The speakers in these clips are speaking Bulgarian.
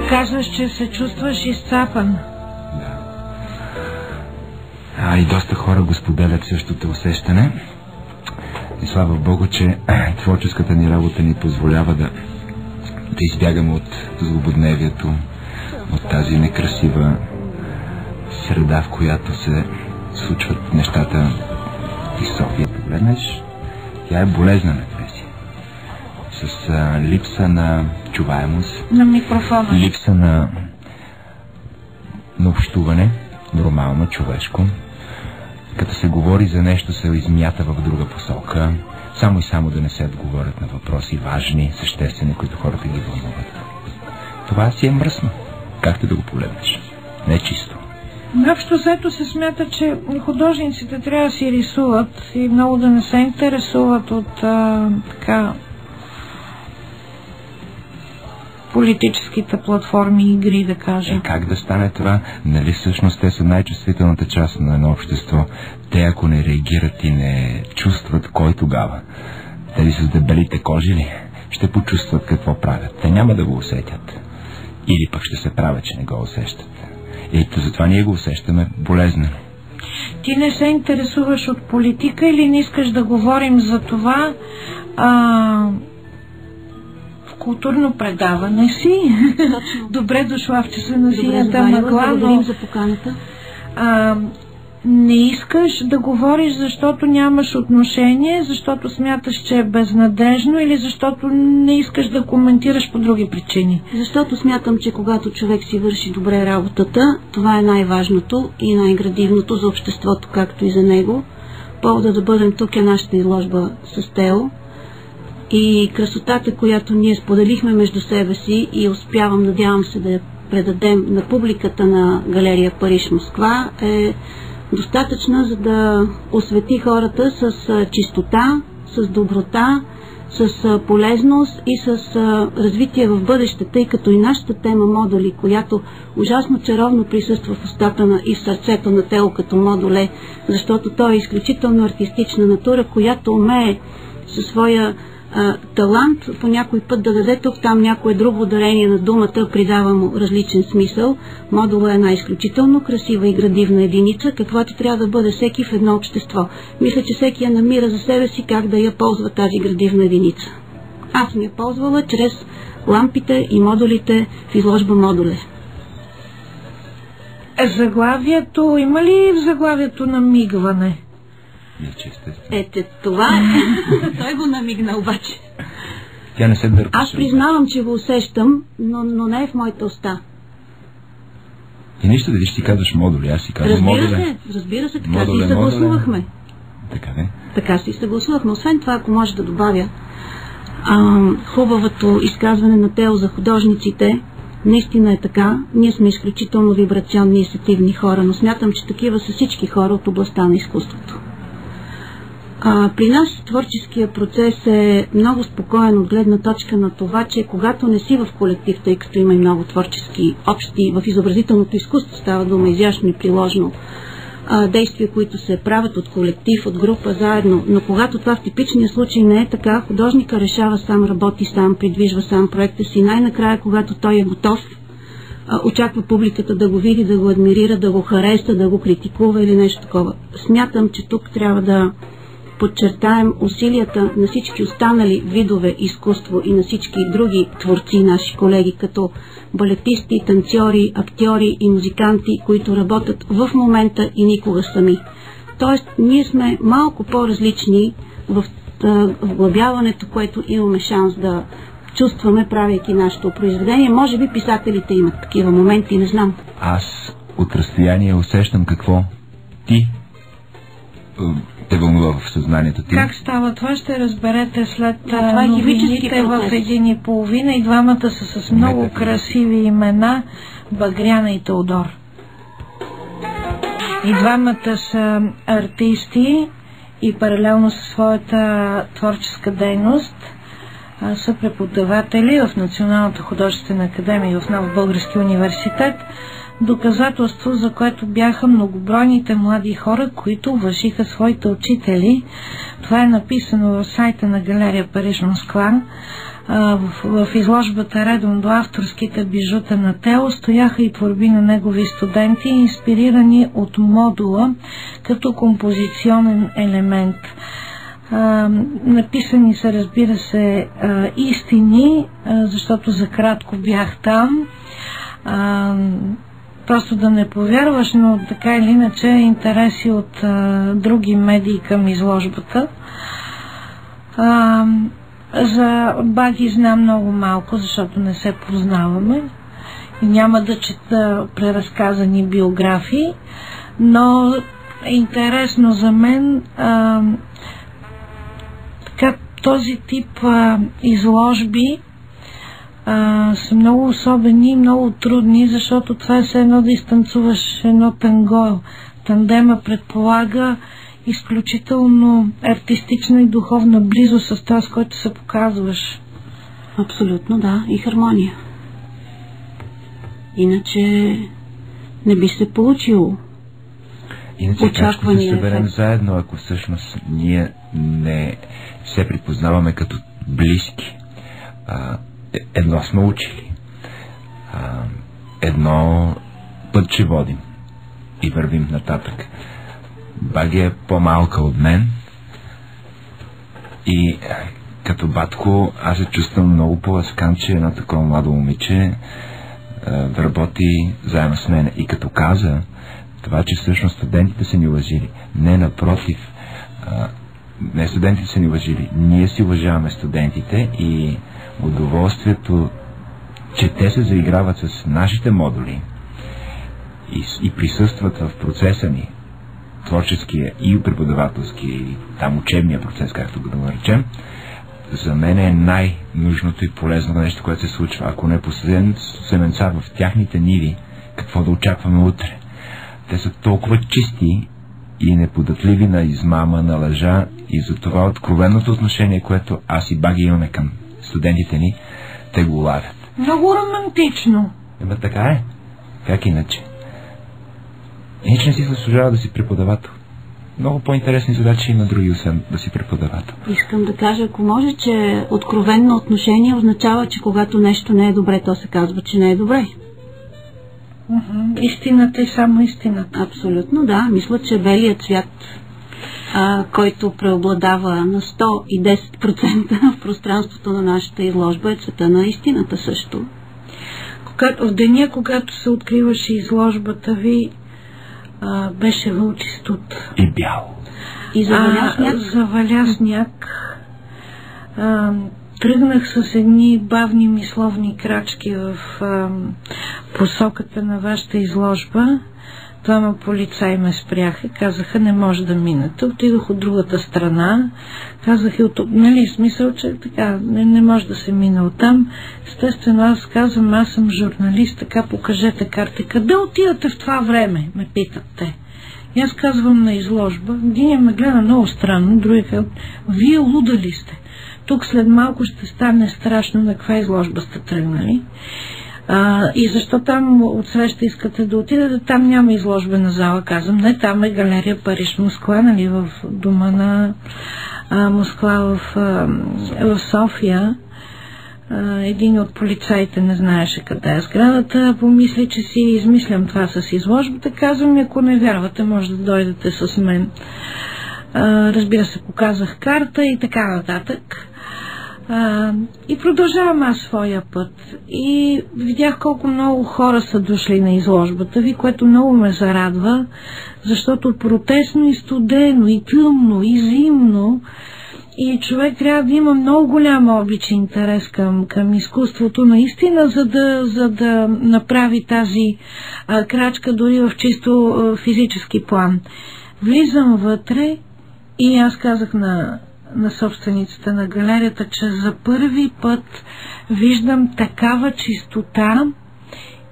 Казваш, че се чувстваш изцапан. Да. И доста хора го споделят същото усещане. И слава Богу, че творческата ни работа ни позволява да избягаме от злободневието, от тази некрасива среда, в която се случват нещата. И София, погледнеш, тя е болезнена професия. С липса на чуваемост, на микрофона, липса на общуване, нормално, човешко. Като се говори за нещо, се измята в друга посока, само и само да не се отговорят на въпроси важни, съществени, които хората ги вълнуват. Това си е мръсно. Както да го погледнеш? Не е чисто. Общо взето се смята, че художниците трябва да си рисуват и много да не се интересуват от така политическите платформи и игри, да кажем. Как да стане това? Нали всъщност те са най-чувствителната част на едно общество. Те ако не реагират и не чувстват, кой тогава? Тези с дебелите кожи ли? Ще почувстват какво правят. Те няма да го усетят. Или пък ще се правят, че не го усещат. Ето затова ние го усещаме болезнено. Ти не се интересуваш от политика или не искаш да говорим за това? В културно предаване си. Добре дошла в часа на синята мъгла. Благодарим за поканата. Не искаш да говориш, защото нямаш отношение, защото смяташ, че е безнадежно или защото не искаш да коментираш по други причини? Защото смятам, че когато човек си върши добре работата, това е най-важното и най-градивното за обществото, както и за него. Повода да бъдем тук е нашата изложба с Тео и красотата, която ние споделихме между себе си и успявам, надявам се, да я предадем на публиката на галерия Париж-Москва, е достатъчна, за да освети хората с чистота, с доброта, с полезност и с развитие в бъдеще, тъй като и нашата тема модули, която ужасно чаровно присъства в устата и в сърцето на Тео като модуле, защото той е изключително артистична натура, която умее със своя талант по някой път да даде тук там някое друго ударение на думата, придава му различен смисъл. Модула е една изключително красива и градивна единица, каквато трябва да бъде всеки в едно общество. Мисля, че всеки я намира за себе си как да я ползва тази градивна единица. Аз съм я ползвала чрез лампите и модулите в изложба модуле. Заглавието, има ли в заглавието намигване? Ето това е. Той го намигна обаче. Тя не се дърпаше. Аз признавам, че го усещам, но не е в моята уста. И нищо да ти казваш модули, аз си казвам модуле. Разбира се, така си съгласувахме. Така не? Така си съгласувахме. Освен това, ако може да добавя хубавото изказване на Тео за художниците, наистина е така. Ние сме изключително вибрационни и сетивни хора, но смятам, че такива са всички хора от областта на изкуството. При нас творческия процес е много спокоен от гледна точка на това, че когато не си в колектив, тъй като има и много творчески общи, в изобразителното изкуство става дума изящно и приложно, действия, които се правят от колектив, от група, заедно, но когато това в типичния случай не е така, художника решава сам, работи сам, придвижва сам проекта си, най-накрая, когато той е готов, очаква публиката да го види, да го адмирира, да го хареса, да го критикува или нещо такова. Смятам, че тук трябва да подчертаем усилията на всички останали видове изкуство и на всички други творци, наши колеги, като балетисти, танцори, актьори и музиканти, които работят в момента и никога сами. Тоест, ние сме малко по-различни в вглъбяването, което имаме шанс да чувстваме, правейки нашето произведение. Може би писателите имат такива моменти, не знам. Аз от разстояние усещам какво ти те вълнува в съзнанието ти. Как става това, ще разберете след новините в 1:30 и двамата са с много красиви имена, Багряна и Теодор. И двамата са артисти и паралелно със своята творческа дейност са преподаватели в Националната художествена академия и в Нов български университет. Доказателство, за което бяха многобройните млади хора, които уважиха своите учители. Това е написано в сайта на галерия Париж-Москва. В изложбата редом до авторските бижута на Тео стояха и творби на негови студенти, инспирирани от модула като композиционен елемент. Написани са, разбира се, истини, защото за кратко бях там. Просто да не повярваш, но така или иначе интереси от други медии към изложбата. За Баги знам много малко, защото не се познаваме и няма да чета преразказани биографии, но е интересно за мен така, този тип изложби са много особени и много трудни, защото това е все едно да изтанцуваш едно танго. Тандема предполага изключително артистична и духовна близост с това, с който се показваш. Абсолютно, да. И хармония. Иначе не би се получило. Иначе как ще се съберем заедно, ако всъщност ние не се припознаваме като близки? Едно сме учили. Едно път ще водим и вървим нататък. Баги е по-малка от мен и като батко аз се чувствам много по-ласкан, че едно такова младо момиче да работи заедно с мен. И като каза това, че всъщност студентите са ни уважили. Не, напротив, не студентите са ни уважили. Ние си уважаваме студентите и удоволствието, че те се заиграват с нашите модули и присъстват в процеса ни, творческия и преподавателски, и там учебния процес, както го да наречем, за мен е най-нужното и полезно нещо, което се случва. Ако не посадим семенца в тяхните ниви, какво да очакваме утре? Те са толкова чисти и неподатливи на измама, на лъжа, и за това откровеното отношение, което аз и Баги имаме към студентите ни, те го лавят. Много романтично. Така е. Как иначе? Иначе не си заслужава да си преподавател. Много по-интересни задачи има други, освен да си преподавател. Искам да кажа, ако може, че откровенно отношение означава, че когато нещо не е добре, то се казва, че не е добре. Истината и само истината. Абсолютно, да. Мисля, че белият цвят, който преобладава на 110% в пространството на нашата изложба, е цвета на истината също. В деня, когато се откриваше изложбата ви, беше вълчистот. И бял. И заваля сняг. Тръгнах с едни бавни мисловни крачки в посоката на вашата изложба. Двама полицаи ме спряха, казаха, не може да минете. Отидох от другата страна, казах и от... Нали, смисъл, че така, не може да се мине оттам. Естествено, аз казвам, аз съм журналист, така покажете карта. Къде отивате в това време, ме питат те. И аз казвам на изложба, един ме гледа много странно, другия казва, вие луда ли сте? Тук след малко ще стане страшно, на каква изложба сте тръгнали. И защо там отсреща искате да отидете? Там няма изложбена зала, казвам. Не, там е галерия Париж-Москва, нали, в дома на Москва в София. Един от полицаите не знаеше къде е сградата, помисли, че си измислям това с изложбата. Казвам, ако не вярвате, може да дойдете с мен. Разбира се, показах карта и така нататък. И продължавам аз своя път. И видях колко много хора са дошли на изложбата ви, което много ме зарадва, защото протестно и студено, и тъмно, и зимно, и човек трябва да има много голям обич и интерес към изкуството наистина, за да направи тази крачка дори в чисто физически план. Влизам вътре и аз казах на собственицата на галерията, че за първи път виждам такава чистота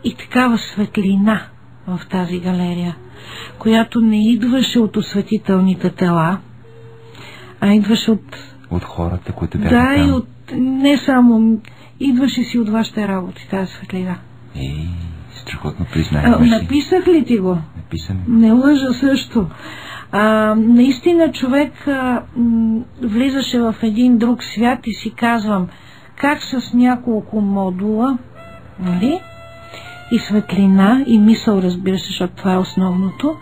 и такава светлина в тази галерия, която не идваше от осветителните тела, а идваше от хората, които бяха там. Да, и от не само, идваше си от вашите работи, тази светлина. Страхотно признание. Написах ли ти го? Написам. Не лъжа също. Наистина човек влизаше в един друг свят и си казвам, как с няколко модула, нали, и светлина, и мисъл, разбира се, защото това е основното,